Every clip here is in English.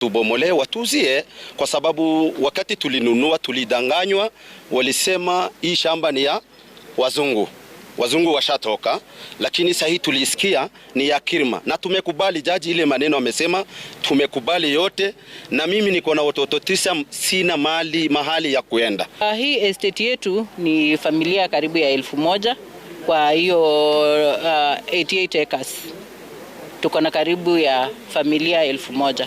Tubomolee, watuzie, kwa sababu wakati tulinunua tulidanganywa, walisema hii shamba ni ya wazungu. Wazungu washatoka, lakini sasa hii tulisikia ni ya Kirima na tumekubali. Jaji ile maneno amesema tumekubali yote, na mimi niko na watoto 9, sina mahali ya kuenda. Hii estate yetu ni familia karibu ya 1000, kwa hiyo 88 acres. Tuko na karibu ya familia 1000.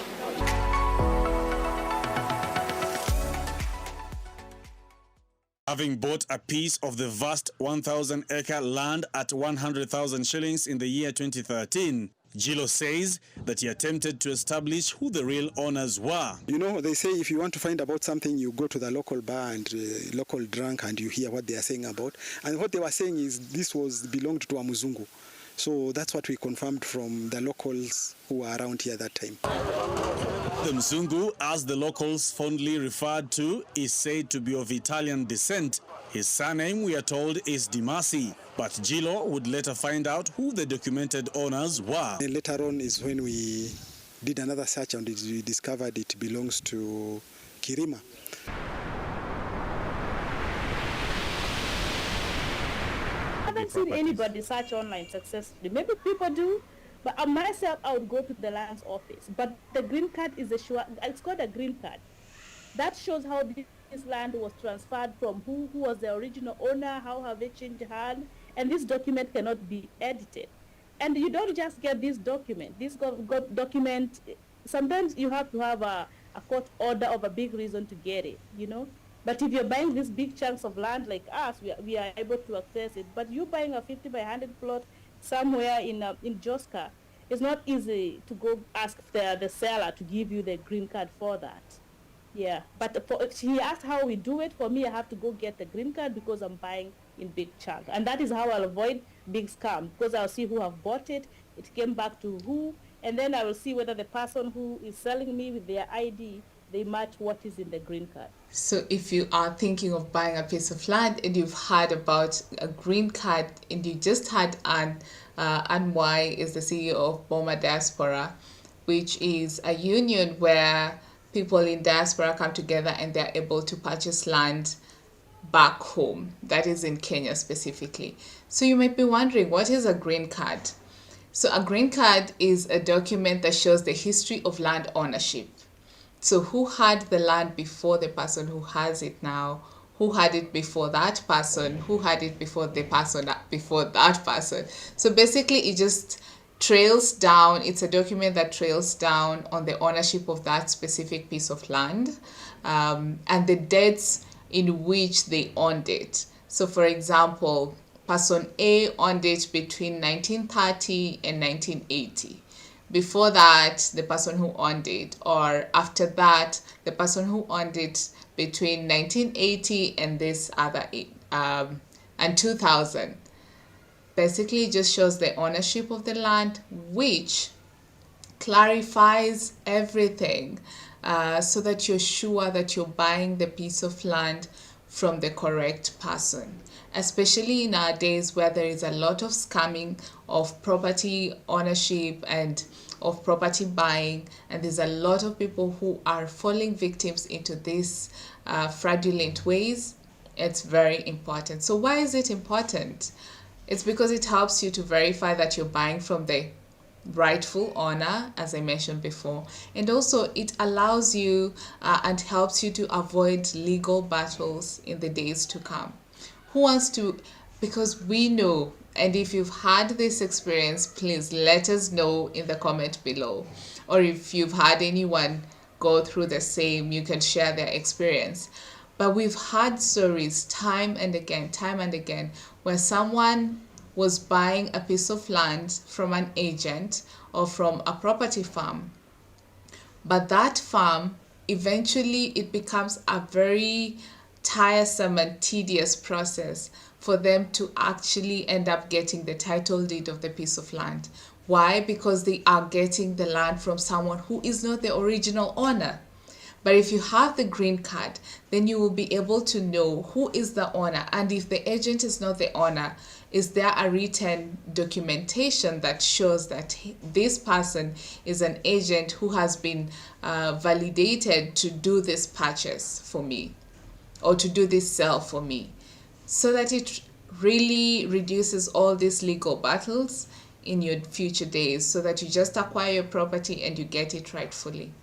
Having bought a piece of the vast 1,000-acre land at 100,000 shillings in the year 2013, Gilo says that he attempted to establish who the real owners were. You know, they say if you want to find about something, you go to the local bar and local drunk and you hear what they are saying about. And what they were saying is this belonged to a Muzungu. So that's what we confirmed from the locals who were around here that time. The Mzungu, as the locals fondly referred to, is said to be of Italian descent. His surname, we are told, is Dimasi. But Gilo would later find out who the documented owners were. And later on is when we did another search and we discovered it belongs to Kirima. I haven't seen anybody search online successfully. Maybe people do, but myself, I would go to the land's office. But the green card is it's called a green card. That shows how this land was transferred from who was the original owner, how have they changed hand, and this document cannot be edited. And you don't just get this document. This document, sometimes you have to have a court order of a big reason to get it, you know. But if you're buying these big chunks of land like us, we are able to access it. But you buying a 50 by 100 plot somewhere in Joska, it's not easy to go ask the seller to give you the green card for that. Yeah, but he asked how we do it. For me, I have to go get the green card because I'm buying in big chunk. And that is how I'll avoid big scam, because I'll see who have bought it, it came back to who, and then I will see whether the person who is selling me with their ID, they match what is in the green card. So if you are thinking of buying a piece of land and you've heard about a green card and you just had Anwai is the CEO of Boma Diaspora, which is a union where people in diaspora come together and they're able to purchase land back home, that is in Kenya specifically. So you might be wondering, what is a green card? So a green card is a document that shows the history of land ownership. So who had the land before the person who has it now? Who had it before that person? Who had it before the person before that person? So basically it just trails down. It's a document that trails down on the ownership of that specific piece of land and the dates in which they owned it. So for example, person A owned it between 1930 and 1980. Before that, the person who owned it, or after that, the person who owned it between 1980 and this other and 2000. Basically, it just shows the ownership of the land, which clarifies everything so that you're sure that you're buying the piece of land from the correct person. Especially nowadays where there is a lot of scamming of property ownership and of property buying, and there's a lot of people who are falling victims into these fraudulent ways. It's very important. So why is it important? It's because it helps you to verify that you're buying from the rightful owner, as I mentioned before, and also it allows you and helps you to avoid legal battles in the days to come. Who wants to, because we know, and if you've had this experience, please let us know in the comment below, or if you've had anyone go through the same, you can share their experience. But we've had stories time and again where someone was buying a piece of land from an agent or from a property farm, but that farm eventually it becomes a very tiresome and tedious process for them to actually end up getting the title deed of the piece of land. Why? Because they are getting the land from someone who is not the original owner. But if you have the green card, then you will be able to know who is the owner. And if the agent is not the owner, is there a written documentation that shows that this person is an agent who has been validated to do this purchase for me or to do this sale for me, so that it really reduces all these legal battles in your future days, so that you just acquire your property and you get it rightfully.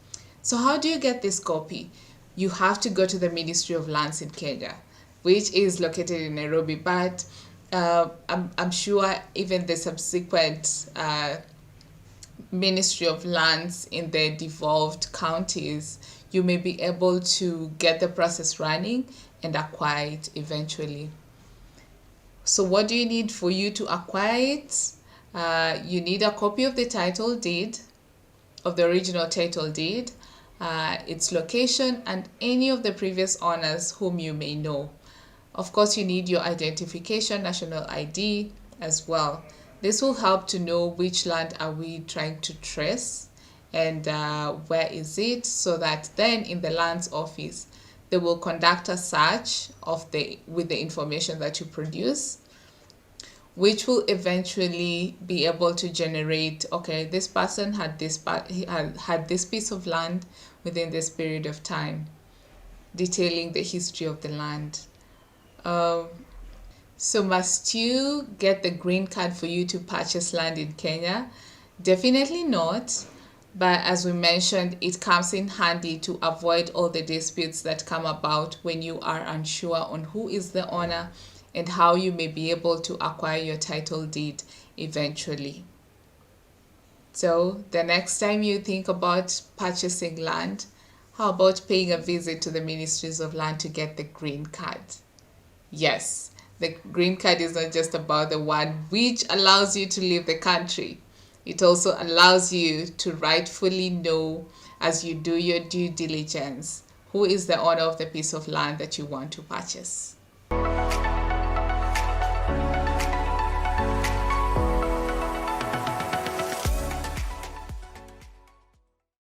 So how do you get this copy? You have to go to the Ministry of Lands in Kenya, which is located in Nairobi, but I'm sure even the subsequent Ministry of Lands in the devolved counties, you may be able to get the process running and acquire it eventually. So what do you need for you to acquire it? You need a copy of the title deed, of the original title deed, its location, and any of the previous owners whom you may know. Of course, you need your identification, national ID as well. This will help to know which land are we trying to trace and where is it, so that then in the lands office, they will conduct a search with the information that you produce, which will eventually be able to generate, okay, this person had this piece of land within this period of time, detailing the history of the land. So must you get the green card for you to purchase land in Kenya? Definitely not. But as we mentioned, it comes in handy to avoid all the disputes that come about when you are unsure on who is the owner and how you may be able to acquire your title deed eventually. So the next time you think about purchasing land, how about paying a visit to the Ministries of Land to get the green card? Yes, the green card is not just about the one which allows you to leave the country. It also allows you to rightfully know, as you do your due diligence, who is the owner of the piece of land that you want to purchase.